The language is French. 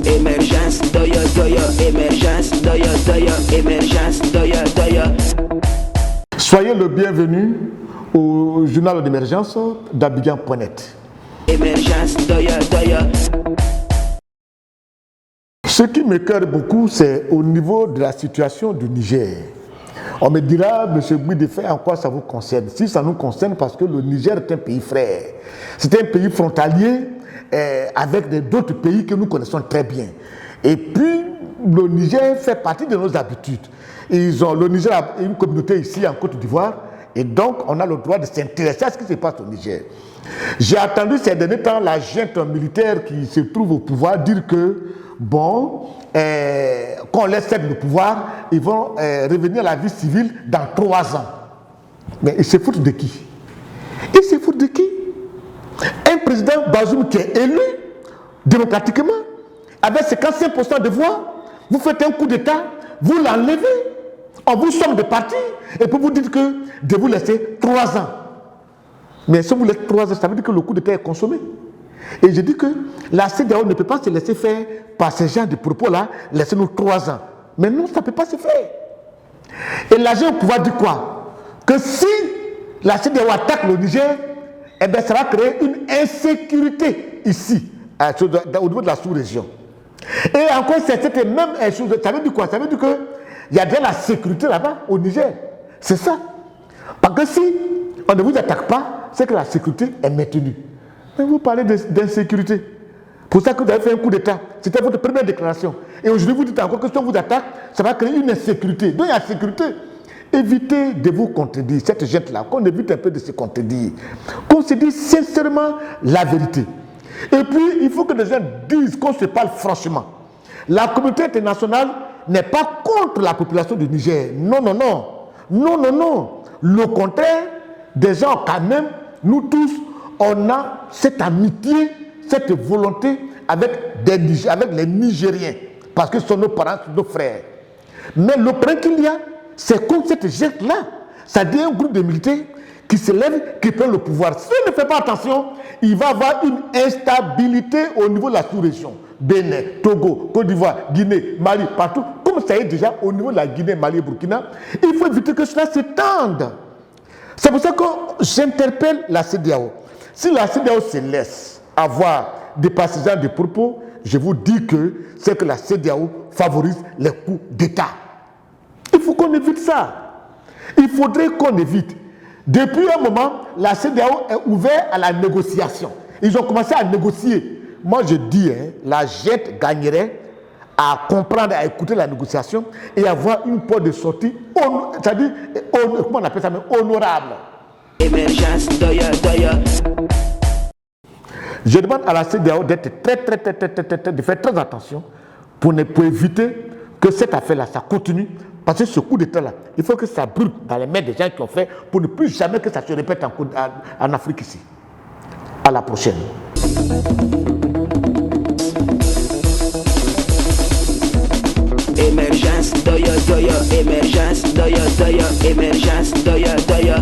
Émergence, doya, doya, émergence, doya, doya, émergence, doya, doya. Soyez le bienvenu au journal d'émergence d'Abidjan.net. Émergence, doya, doya. Ce qui m'écoeure beaucoup, c'est au niveau de la situation du Niger. On me dira, M. Bouidefé, en quoi ça vous concerne? Si ça nous concerne, parce que le Niger est un pays frère. C'est un pays frontalier avec d'autres pays que nous connaissons très bien. Et puis, le Niger fait partie de nos habitudes. Le Niger a une communauté ici en Côte d'Ivoire, et donc on a le droit de s'intéresser à ce qui se passe au Niger. J'ai attendu ces derniers temps la junte militaire qui se trouve au pouvoir dire que, bon, quand on laisse le pouvoir, ils vont revenir à la vie civile dans 3 ans. Mais ils se foutent de qui? Ils se foutent de qui? Un président Bazoum qui est élu démocratiquement, avec 55% de voix, vous faites un coup d'État, vous l'enlevez, on vous somme de parti, et puis vous dites que de vous laisser 3 ans. Mais si vous laissez 3 ans, ça veut dire que le coup d'État est consommé. Et je dis que la CEDEAO ne peut pas se laisser faire par ces gens de propos-là, laissez-nous 3 ans. Mais non, ça ne peut pas se faire. Et l'agent au pouvoir dit quoi? Que si la CEDEAO attaque le Niger, eh bien, ça va créer une insécurité ici, au niveau de la sous-région. Et encore, cette même chose, ça veut dire quoi? Ça veut dire qu'il y a déjà la sécurité là-bas, au Niger. C'est ça. Parce que si on ne vous attaque pas, c'est que la sécurité est maintenue. Mais vous parlez d'insécurité. Pour ça que vous avez fait un coup d'État. C'était votre première déclaration. Et aujourd'hui, vous dites encore que si on vous attaque, ça va créer une insécurité. Donc, il y a la sécurité. Évitez de vous contredire, cette gente-là, qu'on évite un peu de se contredire. Qu'on se dise sincèrement la vérité. Et puis, il faut que les gens disent qu'on se parle franchement. La communauté internationale n'est pas contre la population du Niger. Non, non, non. Non, non, non. Le contraire, des gens quand même, nous tous, on a cette amitié, cette volonté avec les Nigériens. Parce que ce sont nos parents, nos frères. Mais le problème qu'il y a, c'est comme cette geste-là. Ça devient un groupe de militaires qui se lève, qui prend le pouvoir. Si on ne fait pas attention, il va y avoir une instabilité au niveau de la sous-région. Bénin, Togo, Côte d'Ivoire, Guinée, Mali, partout. Comme ça est déjà au niveau de la Guinée, Mali et Burkina, il faut éviter que cela s'étende. C'est pour ça que j'interpelle la CEDEAO. Si la CEDEAO se laisse avoir des partisans de propos, je vous dis que c'est que la CEDEAO favorise les coups d'État. Il faut qu'on évite ça. Il faudrait qu'on évite. Depuis un moment, la CEDEAO est ouverte à la négociation. Ils ont commencé à négocier. Moi, je dis, la JET gagnerait à comprendre, à écouter la négociation et avoir une porte de sortie, c'est-à-dire, comment on appelle ça, mais honorable. Émergence, doya, doya. Je demande à la CEDEAO d'être de faire très attention pour éviter que cette affaire-là, ça continue. Parce que ce coup d'État-là, il faut que ça brûle dans les mains des gens qui ont fait pour ne plus jamais que ça se répète en Afrique ici. À la prochaine. Émergence, doya, doya, émergence, doya, doya, émergence, doya, doya.